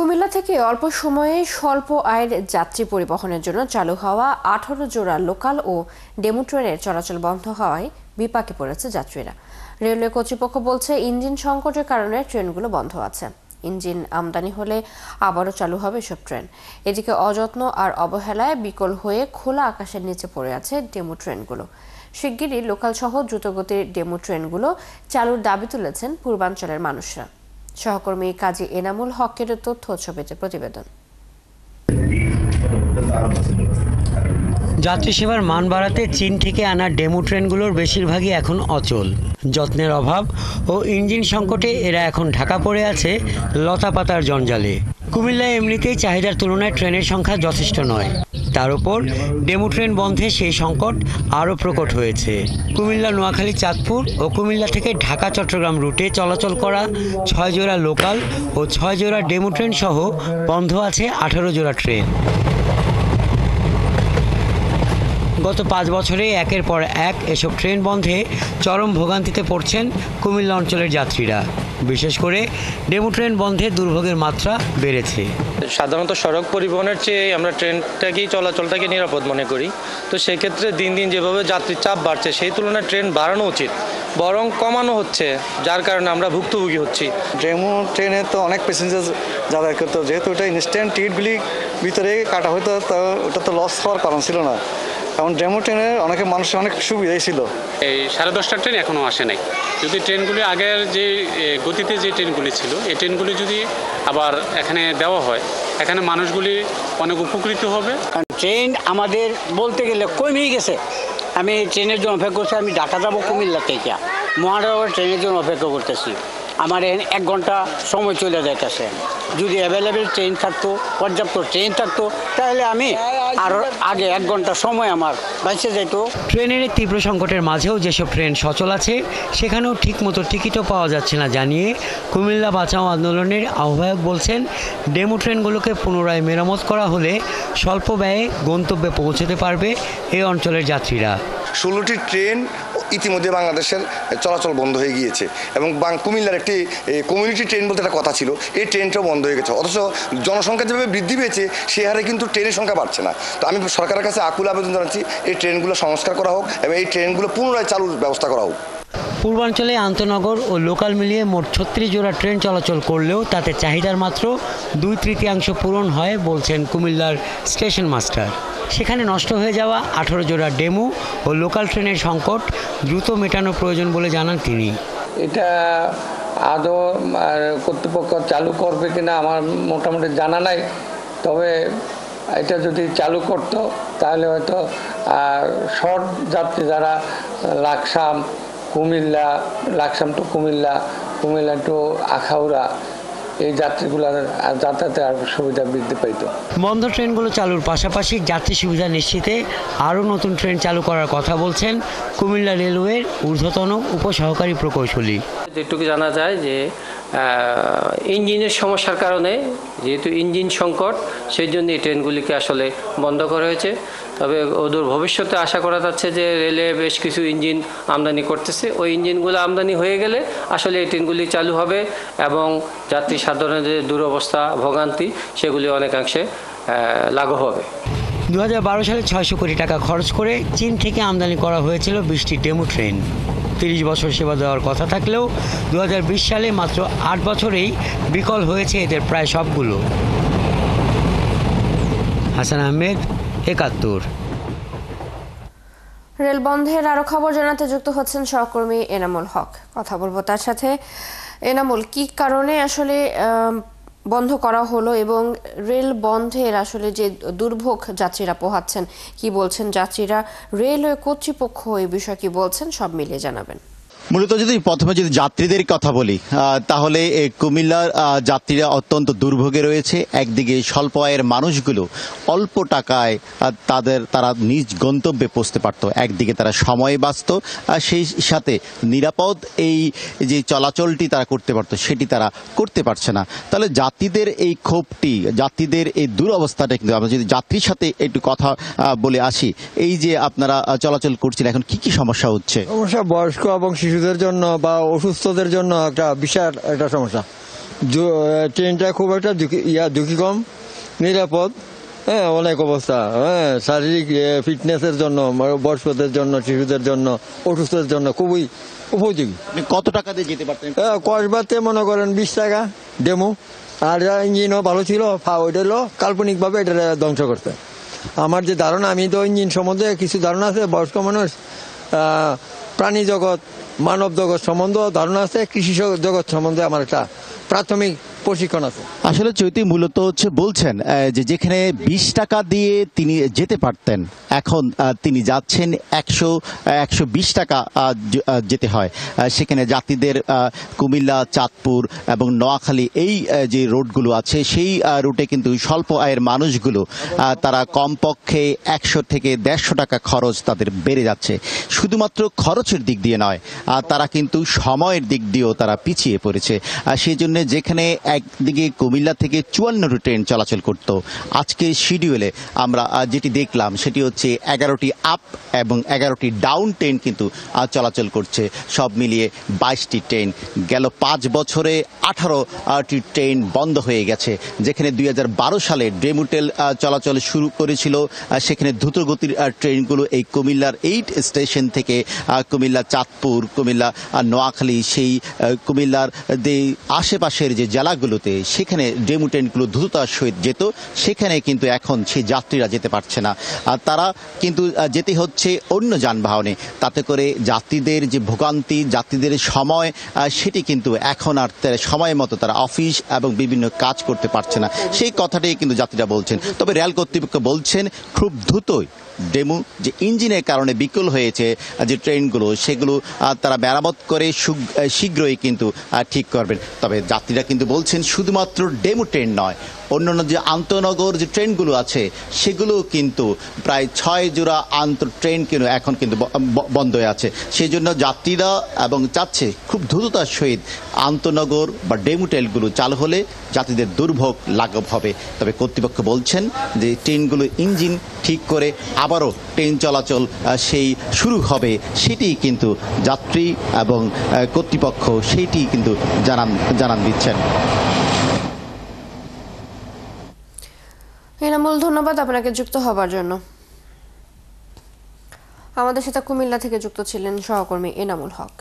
কুমিল্লা থেকে অল্প সময়ে স্বল্প আয়ের যাত্রী পরিবহনের জন্য চালু হওয়া 18 জোড়া লোকাল ও ডেমু ট্রেনের চলাচল বন্ধ হওয়ায় বিপাকে পড়েছে যাত্রীরা। রেলওয়ে কর্তৃপক্ষ বলছে ইঞ্জিন সংকটের কারণে ট্রেনগুলো বন্ধ আছে। ইঞ্জিন আমদানি হলে আবারও চালু হবে এসব ট্রেন। এদিকে অযত্ন আর অবহেলায় বিকল হয়ে খোলা আকাশের নিচে পড়ে আছে ডেমু ট্রেনগুলো। শিগগিরই লোকাল সহ দ্রুতগতির ডেমু ট্রেনগুলো চালুর দাবি তুলেছেন পূর্বাঞ্চলের মানুষরা। সহকর্মী কাজী এনামুল হকের তথ্য ছবিতে প্রতিবেদন। যাত্রী সেবার মান বাড়াতে চীন থেকে আনা ডেমু ট্রেনগুলোর বেশিরভাগই এখন অচল। যত্নের অভাব ও ইঞ্জিন সংকটে এরা এখন ঢাকা পড়ে আছে লতাপাতার জঞ্জালে। কুমিল্লায় এমনিতেই চাহিদার তুলনায় ট্রেনের সংখ্যা যথেষ্ট নয়, তার উপর ডেমু ট্রেন বন্ধে সেই সংকট আরও প্রকট হয়েছে। কুমিল্লা নোয়াখালী চাঁদপুর ও কুমিল্লা থেকে ঢাকা চট্টগ্রাম রুটে চলাচল করা 6 জোড়া লোকাল ও 6 জোড়া ডেমু ট্রেন সহ বন্ধ আছে 18 জোড়া ট্রেন। গত 5 বছরে একের পর এক এসব ট্রেন বন্ধে চরম ভোগান্তিতে পড়ছেন কুমিল্লা অঞ্চলের যাত্রীরা। বিশেষ করে ডেমু ট্রেন বন্ধে দুর্ভোগের মাত্রা বেড়েছে। সাধারণত সড়ক পরিবহনের চেয়ে আমরা ট্রেনটাকেই চলাচলটাকে নিরাপদ মনে করি। তো সেক্ষেত্রে দিন দিন যেভাবে যাত্রীর চাপ বাড়ছে সেই তুলনায় ট্রেন বাড়ানো উচিত, বরং কমানো হচ্ছে, যার কারণে আমরা ভুক্তভোগী হচ্ছি। ডেমু ট্রেনে তো অনেক প্যাসেঞ্জার যাতায়াত করতো, যেহেতু এটা ইনস্ট্যান্ট টিকিটগুলি ভিতরে কাটা হতো, তো ওটা তো লস হওয়ার কারণ ছিল না। কারণ ডেমু ট্রেনে মানুষের অনেক সুবিধাই ছিল। এই 10:30টার ট্রেন এখনও আসে নাই। যদি ট্রেনগুলি আগের যে গতিতে যে ট্রেনগুলি ছিল এই ট্রেনগুলি যদি আবার এখানে দেওয়া হয়, এখানে মানুষগুলি অনেক উপকৃত হবে। ট্রেন আমাদের বলতে গেলে কমেই গেছে। আমি ট্রেনের জন্য অপেক্ষা করছি, আমি ঢাকা যাবো কুমিল্লা থেকে, মহানগর ট্রেনের জন্য অপেক্ষা করতেছি। আমার 1 ঘন্টা সময় চলে যাইতেছে। যদি অ্যাভেলেবেল ট্রেন থাকতো, পর্যাপ্ত ট্রেন থাকতো, তাহলে আমি আরও আগে 1 ঘন্টা সময় আমার বাইসে যেত। ট্রেনের তীব্র সংকটের মাঝেও যেসব ট্রেন সচল আছে সেখানেও ঠিকমতো টিকিটও পাওয়া যাচ্ছে না জানিয়ে কুমিল্লা বাঁচাও আন্দোলনের আহ্বায়ক বলছেন, ডেমু ট্রেনগুলোকে পুনরায় মেরামত করা হলে স্বল্প ব্যয়ে গন্তব্যে পৌঁছতে পারবে এই অঞ্চলের যাত্রীরা। 16টি ট্রেন ইতিমধ্যে বাংলাদেশের চলাচল বন্ধ হয়ে গিয়েছে এবং কুমিল্লার একটি কমিউনিটি ট্রেন বলতে একটা কথা ছিল, এই ট্রেনটাও বন্ধ হয়ে গেছে। অথচ জনসংখ্যা যেভাবে বৃদ্ধি পেয়েছে সে হারে কিন্তু ট্রেনের সংখ্যা বাড়ছে না। তো আমি সরকারের কাছে আকুল আবেদন জানাচ্ছি, এই ট্রেনগুলো সংস্কার করা হোক এবং এই ট্রেনগুলো পুনরায় চালুর ব্যবস্থা করা হোক। পূর্বাঞ্চলে আন্তনগর ও লোকাল মিলিয়ে মোট 36 জোড়া ট্রেন চলাচল করলেও তাতে চাহিদার মাত্র 2/3 পূরণ হয় বলছেন কুমিল্লার স্টেশন মাস্টার। সেখানে নষ্ট হয়ে যাওয়া 18 জোড়া ডেমু ও লোকাল ট্রেনের সংকট দ্রুত মেটানো প্রয়োজন বলে জানান তিনি। এটা আদৌ কর্তৃপক্ষ চালু করবে কিনা আমার মোটামুটি জানা নাই, তবে এটা যদি চালু করতো তাহলে হয়তো শর্ট যাত্রী যারা লাকসাম কুমিল্লা, লাকসাম টু কুমিল্লা, কুমিল্লা টু আখাউড়া, এই যাত্রীগুলোর যাতায়াতের আর সুবিধা বৃদ্ধি পাইত। বন্ধ ট্রেনগুলো চালুর পাশাপাশি যাত্রী সুবিধা নিশ্চিতে আরও নতুন ট্রেন চালু করার কথা বলছেন কুমিল্লা রেলওয়ের ঊর্ধ্বতন উপসহকারী প্রকৌশলী। যেটুকু জানা যায় যে ইঞ্জিনের সমস্যার কারণে, যেহেতু ইঞ্জিন সংকট, সেই জন্য এই ট্রেনগুলিকে আসলে বন্ধ করা হয়েছে। তবে অদূর ভবিষ্যতে আশা করা যাচ্ছে যে রেলে বেশ কিছু ইঞ্জিন আমদানি করতেছে, ওই ইঞ্জিনগুলো আমদানি হয়ে গেলে আসলে এই ট্রেনগুলি চালু হবে এবং যাত্রী সাধারণের যে দুরবস্থা ভোগান্তি সেগুলি অনেকাংশে লাঘব হবে। 2012 সালে 600 কোটি টাকা খরচ করে চীন থেকে আমদানি করা হয়েছিল 20টি ডেমু ট্রেন। 30 বছর সেবা দেওয়ার কথা থাকলেও 2020 সালে মাত্র 8 বছরেই বিকল হয়েছে এদের প্রায় সবগুলো। হাসান আহমেদ, 71। রেল বন্ধের আরো খবর জানাতে যুক্ত হচ্ছেন সহকর্মী এনামুল হক। কথা বলবো তার সাথে। এনামুল, কি কারণে আসলে বন্ধ করা হলো এবং রেল বন্ধের আসলে যে দুর্ভোগ যাত্রীরা পোহাচ্ছেন, কি বলছেন যাত্রীরা, রেলওয়ে কর্তৃপক্ষ এই বিষয়ে কি বলছেন, সব মিলিয়ে জানাবেন। মূলত প্রথমে যদি যাত্রীদের কথা বলি তাহলে কুমিল্লার যাত্রীরা অত্যন্ত দুর্ভোগে রয়েছে। একদিকে স্বল্প আয়ের মানুষগুলো অল্প টাকায় তারা নিজ গন্তব্যে পৌঁছতে পারত, একদিকে তারা সময় বাঁচত, আর সেই সাথে নিরাপদ এই যে চলাচলটি তারা করতে পারত সেটি তারা করতে পারছে না। তাহলে যাত্রীদের এই ক্ষোভটি, যাত্রীদের এই দুরবস্থাটা, কিন্তু আমরা যদি যাত্রীর সাথে একটু কথা বলে আসি, এই যে আপনারা চলাচল করছেন এখন কি কি সমস্যা হচ্ছে? সমস্যা বয়স্ক এবং শিশুদের জন্য বা অসুস্থদের জন্য একটা বিশাল একটা সমস্যা। ট্রেনটা খুব একটা ঝুঁকি কম, নিরাপদ, হ্যাঁ অনেক অবস্থা, হ্যাঁ শারীরিক ফিটনেসের জন্য, বয়স্কদের জন্য, শিশুদের জন্য, অসুস্থদের জন্য খুবই উপযোগী। আপনি কত টাকা দিয়ে যেতে পারতেন? কসবাতে মনে করেন 20 টাকা ডেমো, আর ইঞ্জিনও ভালো ছিল, ওইটা হলো কাল্পনিকভাবে এটা ধ্বংস করতে। আমার যে ধারণা, আমি তো ইঞ্জিন সম্বন্ধে কিছু ধারণা আছে, বয়স্ক মানুষ, প্রাণী জগৎ, মানব জগৎ সম্বন্ধে ধারণা আছে, কৃষি জগৎ সম্বন্ধে আমার একটা প্রাথমিক প্রশিক্ষণ আছে। আসলে চৈতি মূলত বলছেন যে যেখানে 20 টাকা দিয়ে তিনি যেতে পারতেন, এখন তিনি যাচ্ছেন 120 টাকা যেতে হয়। সেখানে যাত্রীদের কুমিল্লা, চাঁদপুর এবং নোয়াখালী এই যে রোডগুলো আছে, সেই রুটে কিন্তু স্বল্প আয়ের মানুষগুলো তারা কমপক্ষে 100 থেকে 150 টাকা খরচ তাদের বেড়ে যাচ্ছে। শুধুমাত্র খরচের দিক দিয়ে নয়, তারা কিন্তু সময়ের দিক দিয়েও তারা পিছিয়ে পড়েছে। সেই জন্য যেখানে একদিকে কুমিল্লা থেকে 54টি ট্রেন চলাচল করত, আজকে শিডিউলে আমরা যেটি দেখলাম সেটি হচ্ছে 11টি আপ এবং 11টি ডাউন ট্রেন কিন্তু চলাচল করছে। সব মিলিয়ে 22টি ট্রেন। গেল 5 বছরে 18টি ট্রেন বন্ধ হয়ে গেছে। যেখানে 2012 সালে ডেমুটেল চলাচল শুরু করেছিল, সেখানে দ্রুতগতির ট্রেনগুলো এই কুমিল্লার 8 স্টেশন থেকে কুমিল্লা, চাঁদপুর, কুমিল্লা, নোয়াখালী, সেই কুমিল্লার আশেপাশের যে জেলাগুলোতে সেখানে ডেমু ট্রেনগুলো দ্রুততার সহিত যেত। সেখানে কিন্তু এখন সেই যাত্রীরা যেতে পারছে না, তারা কিন্তু যেতে হচ্ছে অন্য যানবাহনে। তাতে করে যাত্রীদের যে ভোগান্তি, যাত্রীদের সময়, সেটি কিন্তু এখন আর সময় মতো তারা অফিস এবং বিভিন্ন কাজ করতে পারছে না, সেই কথাটাই কিন্তু যাত্রীরা বলছেন। তবে রেল কর্তৃপক্ষ বলছেন খুব দ্রুতই ডেমু যে ইঞ্জিনের কারণে বিকল হয়েছে যে ট্রেনগুলো, সেগুলো তারা মেরামত করে শীঘ্রই কিন্তু ঠিক করবেন। তবে যাত্রীরা কিন্তু বলছেন শুধুমাত্র ডেমু ট্রেন নয়, অন্যান্য যে আন্তনগর যে ট্রেনগুলো আছে সেগুলো কিন্তু প্রায় 6 জোড়া ট্রেন কিন্তু এখন কিন্তু বন্ধ হয়ে আছে। সেই জন্য যাত্রীরা এবং চাচ্ছে খুব দ্রুততার সহিত আন্তনগর বা ডেমু ট্রেনগুলো চালু হলে যাত্রীদের দুর্ভোগ লাঘব হবে। তবে কর্তৃপক্ষ বলছেন যে ট্রেনগুলো ইঞ্জিন ঠিক করে আবারও ট্রেন চলাচল সেই শুরু হবে, সেটি কিন্তু যাত্রী এবং কর্তৃপক্ষ সেইটি কিন্তু জানান দিচ্ছেন। এনামুল, ধন্যবাদ আপনাকে যুক্ত হবার জন্য। আমাদের সাথে কুমিল্লা থেকে যুক্ত ছিলেন সহকর্মী এনামুল হক।